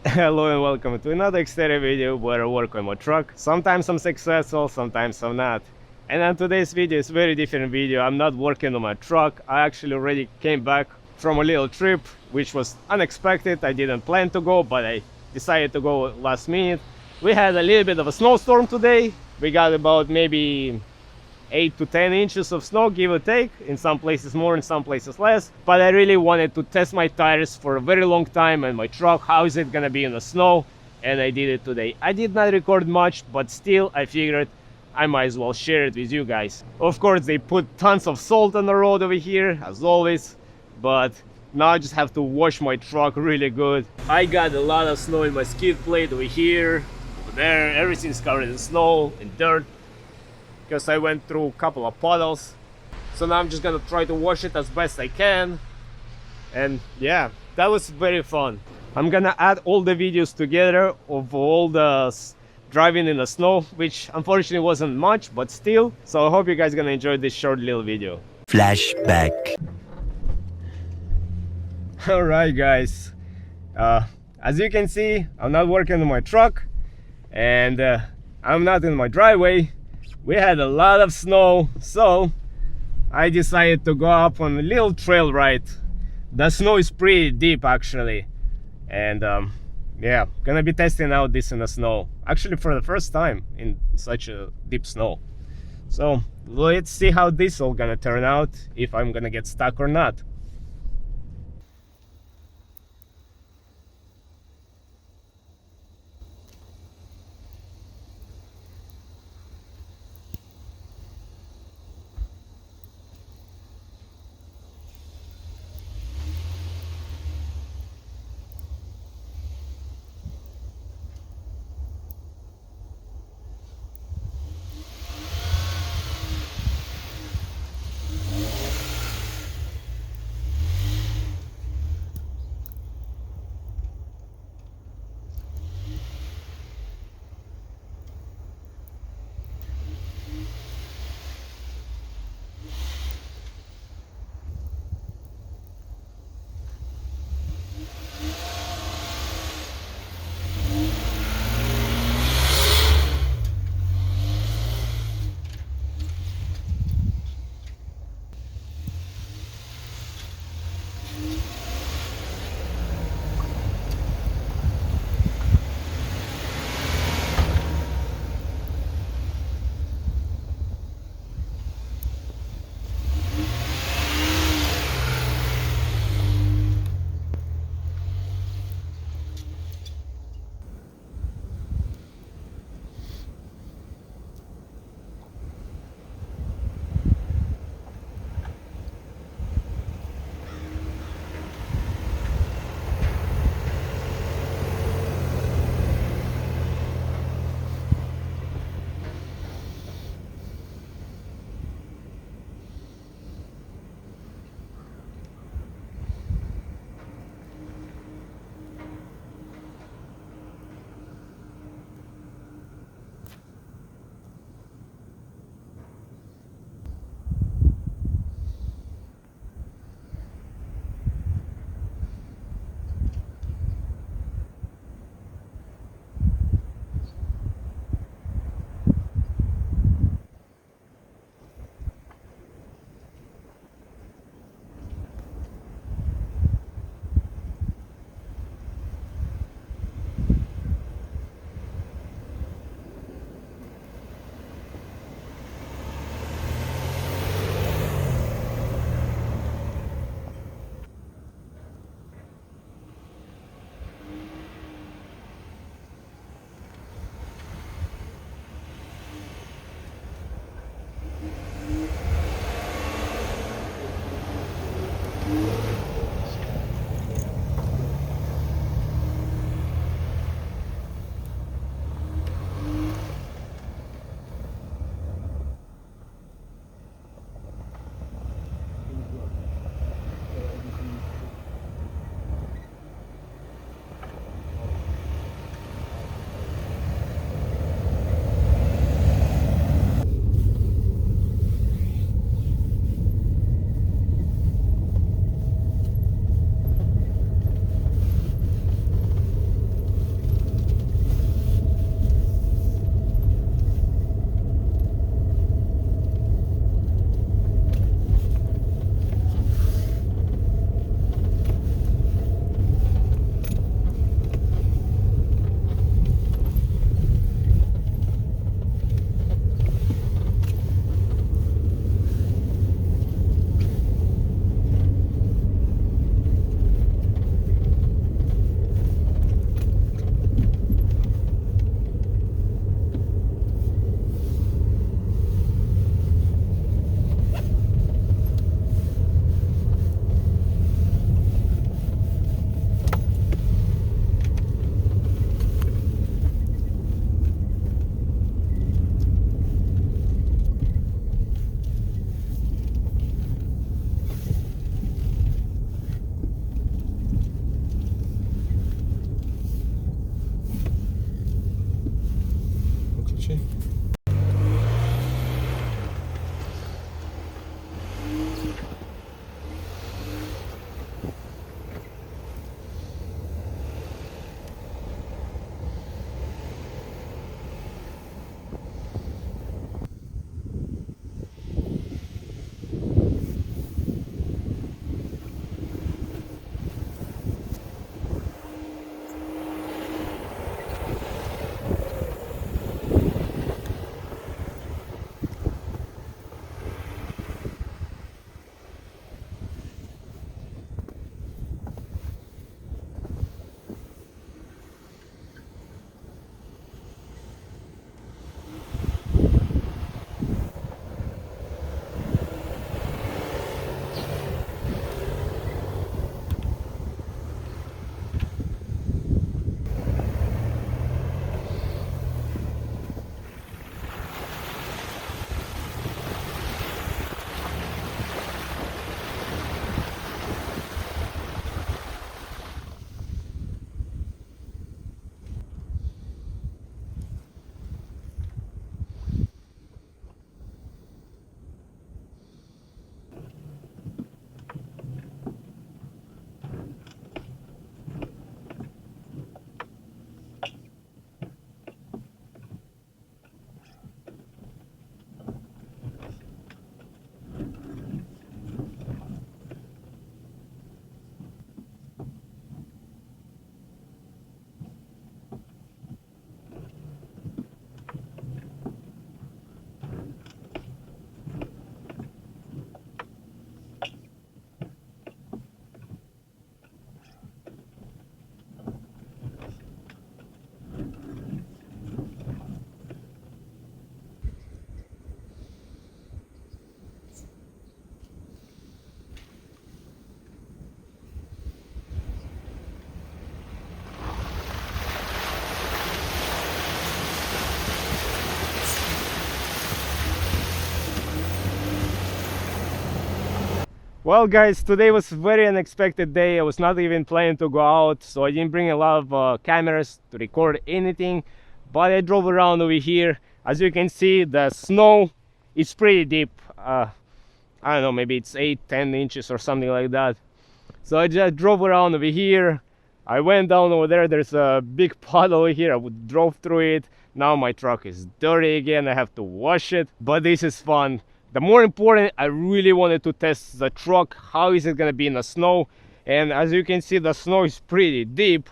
Hello and welcome to another Xterra video where I work on my truck. Sometimes I'm successful, sometimes I'm not. And on today's video is a very different video. I'm not working on my truck. I actually already came back from a little trip, which was unexpected. I didn't plan to go, but I decided to go last minute. We had a little bit of a snowstorm today. We got about maybe 8 to 10 inches of snow, give or take, in some places more, in some places less. But I really wanted to test my tires for a very long time and my truck, how is it gonna be in the snow, and I did it today. I did not record much, but still I figured I might as well share it with you guys. Of course they put tons of salt on the road over here, as always, but now I just have to wash my truck really good. I got a lot of snow in my skid plate over here, over there, everything's covered in snow and dirt, because I went through a couple of puddles. So now I'm just gonna try to wash it as best I can. And yeah, that was very fun. I'm gonna add all the videos together of all the driving in the snow, which unfortunately wasn't much, but still. So I hope you guys are gonna enjoy this short little video. Flashback. Alright guys, as you can see, I'm not working on my truck, and I'm not in my driveway. We had a lot of snow, so I decided to go up on a little trail ride. The snow is pretty deep actually, and yeah, gonna be testing out this in the snow, actually for the first time in such a deep snow. So let's see how this all gonna turn out, if I'm gonna get stuck or not. случай. Well guys, today was a very unexpected day. I was not even planning to go out, so I didn't bring a lot of cameras to record anything, but I drove around over here. As you can see, the snow is pretty deep. I don't know, maybe it's 8-10 inches or something like that. So I just drove around over here. I went down over there. There's a big puddle over here. I drove through it. Now my truck is dirty again. I have to wash it, but this is fun. The more important, I really wanted to test the truck. How is it gonna be in the snow? And as you can see, the snow is pretty deep,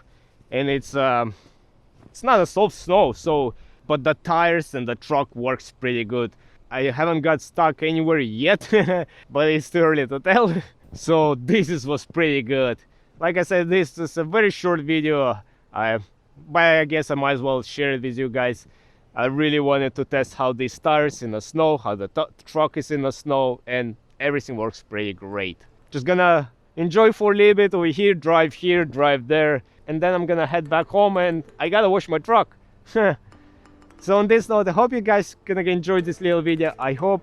and it's not a soft snow. So, but the tires and the truck works pretty good. I haven't got stuck anywhere yet, but it's too early to tell. So this was pretty good. Like I said, this is a very short video. But I guess I might as well share it with you guys. I really wanted to test how these tires in the snow, how the truck is in the snow, and everything works pretty great. Just gonna enjoy for a little bit over here, drive there, and then I'm gonna head back home and I gotta wash my truck. So on this note, I hope you guys gonna enjoy this little video. I hope,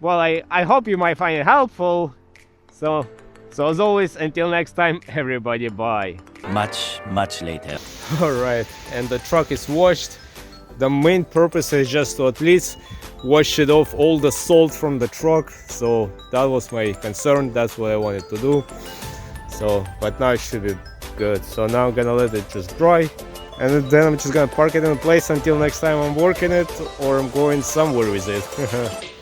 well, I hope you might find it helpful. So as always, until next time, everybody, bye. Much later. Alright, and the truck is washed. The main purpose is just to at least wash it off all the salt from the truck. So that was my concern, that's what I wanted to do. So, but now it should be good. So now I'm gonna let it just dry, and then I'm just gonna park it in place until next time I'm working it or I'm going somewhere with it.